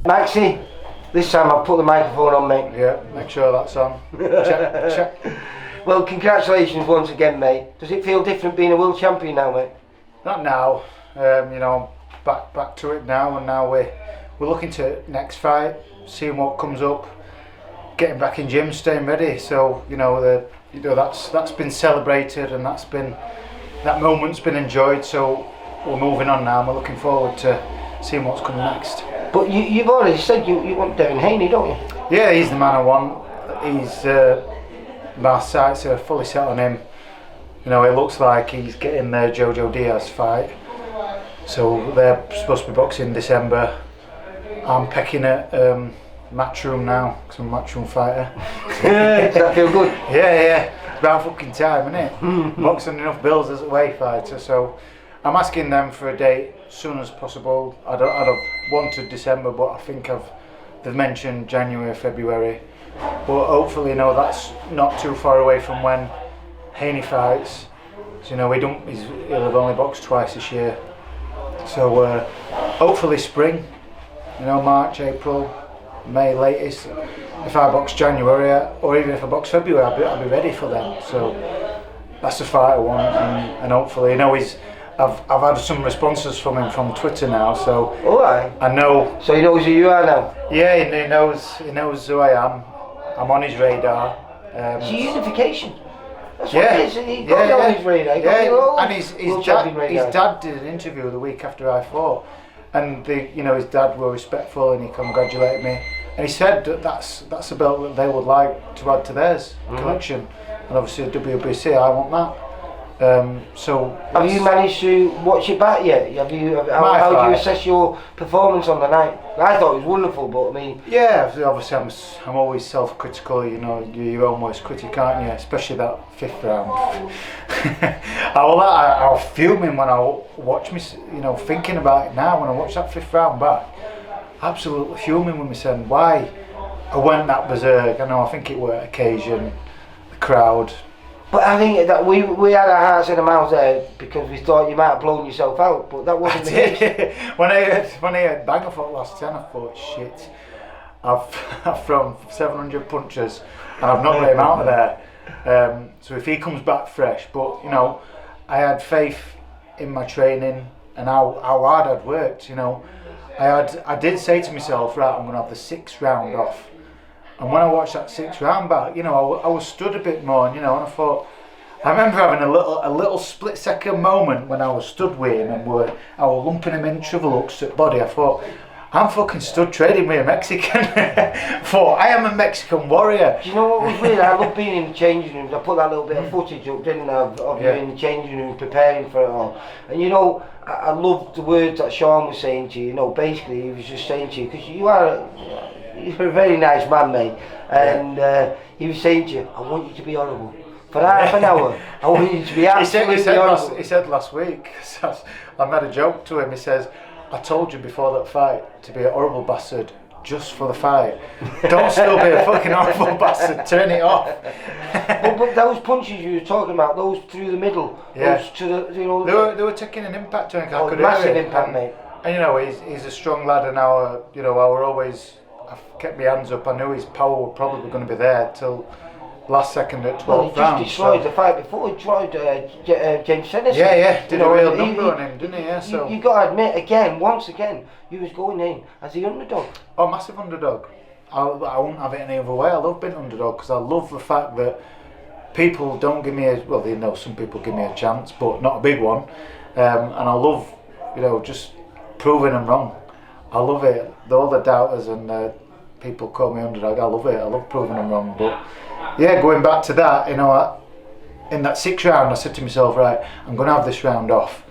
Maxi, this time I've put the microphone on, mate. Yeah, make sure that's on. check. Well, congratulations once again, mate. Does it feel different being a world champion now, mate? Not now. You know, back to it now, and now we're looking to next fight, seeing what comes up, getting back in gym, staying ready. So that's been celebrated, and that moment's been enjoyed. So we're moving on now, and we're looking forward to seeing what's coming next. But you've already said you want Devin Haney, don't you? Yeah, he's the man I want. He's my sights are fully set on him. You know, it looks like he's getting the Jojo Diaz fight. So they're supposed to be boxing in December. I'm pecking at Matchroom now, because I'm a Matchroom fighter. Does that feel good? Yeah. It's about fucking time, isn't it? Boxing enough bills as a weight fighter, so I'm asking them for a date as soon as possible. I'd have wanted December, but I think they've mentioned January or February. But hopefully, that's not too far away from when Haney fights. So, he'll have only boxed twice this year. So hopefully spring, March, April, May latest. If I box January, or even if I box February, I'll be ready for them. So that's the fight I want, and hopefully, I've had some responses from him from Twitter now, so Alright. I know. So he knows who you are now? Yeah, he knows who I am. I'm on his radar. It's a unification. That's yeah, what it is. He got you on his radar. And his dad did an interview the week after I fought, and his dad were respectful, and he congratulated me, and he said that's a belt that they would like to add to theirs collection, and obviously at WBC I want that. So have you managed to watch it back yet? How do you assess your performance on the night? I thought it was wonderful, but I mean, yeah, obviously I'm always self-critical. You're your own worst critic, aren't you? Especially that 5th round. I was fuming when I watched me, thinking about it now. When I watched that 5th round back, absolutely fuming with me saying why I went that berserk. I think it were occasion, the crowd. But I think that we had our hearts in our mouths there because we thought you might have blown yourself out, but that wasn't the case. when I heard bang, I thought last 10, I thought shit, I've thrown 700 punches and I've not let him out of there. So if he comes back fresh, but I had faith in my training and how hard I'd worked. I did say to myself, right, I'm going to have the 6th round off. And when I watched that 6th round back, I was stood a bit more, and I thought, I remember having a little split second moment when I was stood with him and I was lumping him in triple hooks at body. I thought, I'm fucking stood trading with a Mexican. I am a Mexican warrior. Do you know what was weird? I love being in the changing rooms. I put that little bit of footage up, didn't I, of you in the changing room preparing for it all. And I loved the words that Sean was saying to you. Basically he was just saying to you, because you're a very nice man, mate, and he was saying to you, I want you to be horrible. For half an hour, I want you to be absolutely horrible. He said last week, I made a joke to him, he says, I told you before that fight to be a horrible bastard just for the fight. Don't still be a fucking horrible bastard, turn it off. but those punches you were talking about, those through the middle, those to the, They were taking an impact on him. Massive impact, mate. And he's a strong lad, and I were always, I've kept my hands up. I knew his power was probably going to be there till last second at 12th round. He just destroyed the fight before. He destroyed James Sennison. Yeah, did a real number on him, didn't he? Yeah, so you got to admit, once again, you was going in as the underdog. Oh, massive underdog. I wouldn't have it any other way. I love being underdog because I love the fact that people don't give me some people give me a chance, but not a big one. And I love, just proving them wrong. I love it. All the doubters and people call me underdog. I love it. I love proving them wrong. But yeah, going back to that, in that 6th round, I said to myself, right, I'm going to have this round off.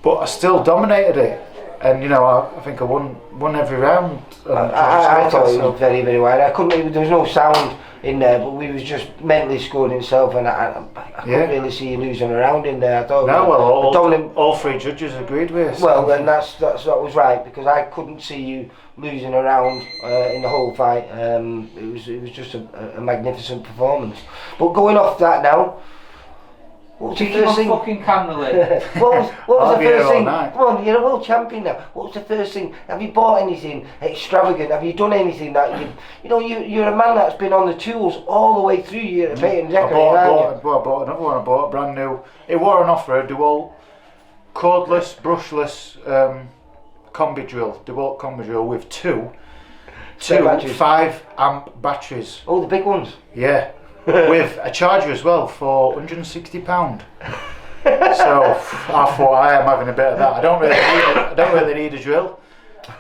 But I still dominated it, and I think I won every round. I thought it was very, very wide. There was no sound in there, but we was just mentally scoring himself, and I couldn't really see you losing around in there. I thought all 3 judges agreed with us. Well, then that was right, because I couldn't see you losing around in the whole fight. It was just a magnificent performance. But going off that now, What was the Chicken first on thing? fucking candle lid. What was I'll the be here first all thing? night. Come on, you're a world champion now. What was the first thing? Have you bought anything extravagant? Have you done anything that you're a man that's been on the tools all the way through. You're a painting I decorator, aren't you? bought another one. I bought a brand new. It were on offer. A Dewalt cordless, brushless combi drill. Dewalt combi drill with two batteries. 5 amp batteries. Oh, the big ones. Yeah, with a charger as well for £160. So I thought I am having a bit of that. I don't really need a drill.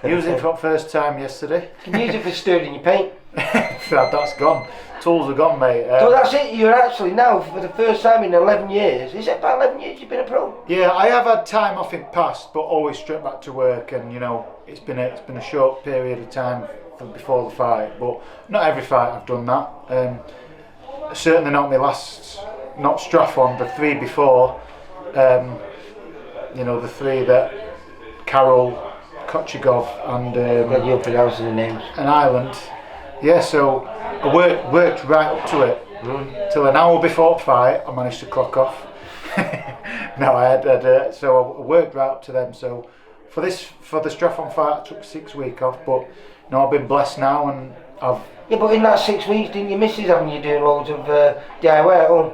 Used it for the first time yesterday. You can use it for stirring your paint. That's gone. Tools are gone, mate. So that's it. You're actually now for the first time in 11 years. Is it about 11 years you've been a pro? Yeah, I have had time off in the past, but always straight back to work. And you know, it's been a short period of time before the fight, but not every fight I've done that. Certainly not my last, not Strathon, the 3 before. You know, the 3 that Carol, Kochigov and God, you're pronouncing the names. and Ireland. Yeah, so I worked right up to it till an hour before the fight. I managed to clock off. No, I had so I worked right up to them. So for the Strathon fight, I took 6 weeks off, but no, I've been blessed now, and I've. Yeah, but in that 6 weeks, didn't you missus having you doing loads of DIY at home?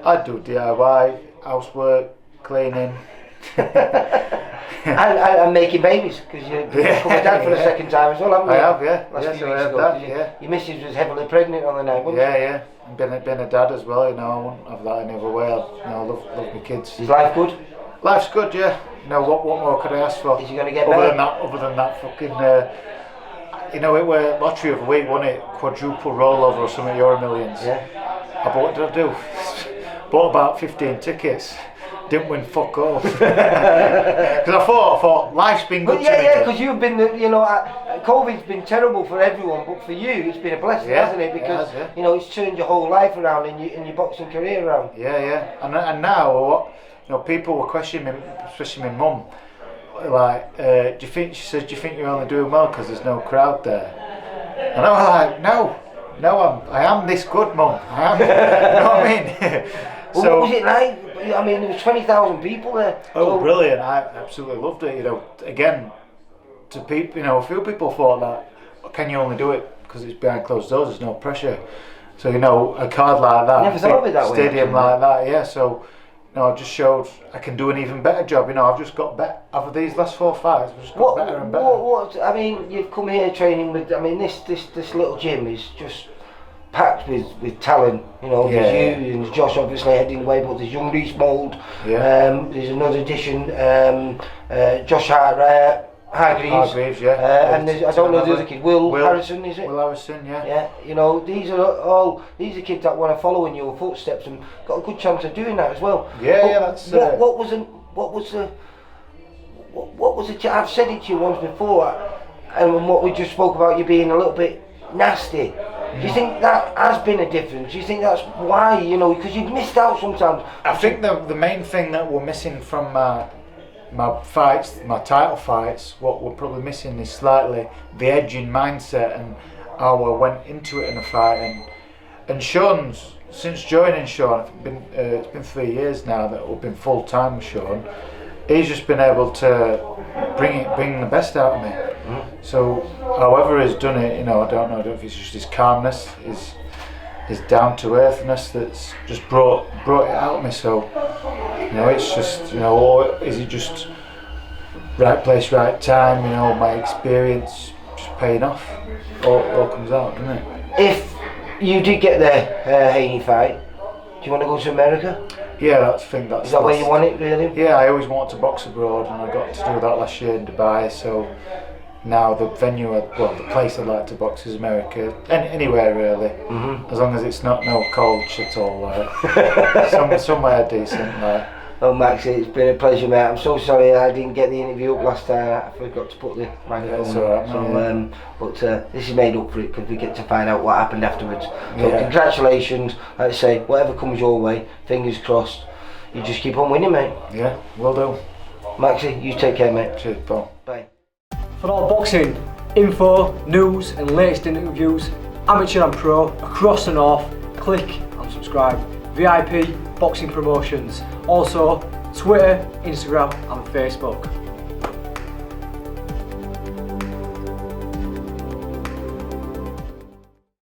I do DIY, housework, cleaning. and making babies, because you've become a dad for the second time as well, haven't you? I have, yeah. Last few So I weeks have ago, that, 'cause yeah. Your missus was heavily pregnant on the night, wasn't Yeah. And been a dad as well, you know, I wouldn't have that any other way. I love my kids. she? Is life good? Life's good, yeah. You know, what more could I ask for? Is she going to get Other better? than that fucking, you know, it were lottery of the week, wasn't it? Quadruple rollover or something, Euro Millions. Yeah. But what did I do? Bought about 15 tickets. Didn't win fuck all. Because I thought life's been good But to me. yeah, because you've been, COVID's been terrible for everyone, but for you, it's been a blessing, Yeah, hasn't it? Because it has, yeah. it's turned your whole life around and your boxing career around. Yeah. And now, people were questioning me, especially my mum. Like, do you think you're only doing well because there's no crowd there? And I was like, no, I am this good, mum. I am. You know what I mean? Well, So, what was it like? I mean, there was 20,000 people there. oh, brilliant! I absolutely loved it. Again, to people, a few people thought that, can you only do it because it's behind closed doors? There's no pressure. So a card like that, Never thought of it that way, stadium actually. like that, yeah. So, I just showed I can do an even better job. I've just got better after these last 4 fights. I've just got better and better. I mean, you've come here training with. I mean, this little gym is just packed with talent. There's you and Josh obviously heading the way, but there's young Reece Mould. Yeah. There's another addition, Josh Hargreaves. Yeah. And I don't know the other kid, Will Harrison, is it? Will Harrison, yeah. Yeah, these are kids that want to follow in your footsteps and got a good chance of doing that as well. Yeah, But that's. what was the? I've said it to you once before, and what we just spoke about, you being a little bit nasty. Do you think that has been a difference? Do you think that's why? Because you've missed out sometimes. I think the main thing that we're missing from my fights, my title fights, what we're probably missing is slightly the edge in mindset and how I went into it in a fight. And Sean's, since joining Sean, it's been 3 years now that we've been full time with Sean. He's just been able to bring the best out of me. So, however he's done it, I don't know if it's just his calmness, his down to earthness that's just brought it out of me. So, it's just, or is it just right place, right time? My experience just paying off. All comes out, doesn't it? If you did get the Haney fight, do you want to go to America? Yeah, Is that where you want it, really? Yeah, I always wanted to box abroad, and I got to do that last year in Dubai. So now the the place I'd like to box is America, anywhere really, as long as it's not no cold shit all somewhere decent. Oh, Maxi, it's been a pleasure, mate. I'm so sorry I didn't get the interview up last time. I forgot to put the microphone It's alright, on. But this is made up for it because we get to find out what happened afterwards. So congratulations. Like I say, whatever comes your way, fingers crossed. You just keep on winning, mate. Yeah, will do. Maxi, you take care, mate. Cheers, Paul. Bye. For all boxing info, news and latest interviews, amateur and pro, across the north, click and subscribe. VIP boxing promotions. Also, Twitter, Instagram and Facebook.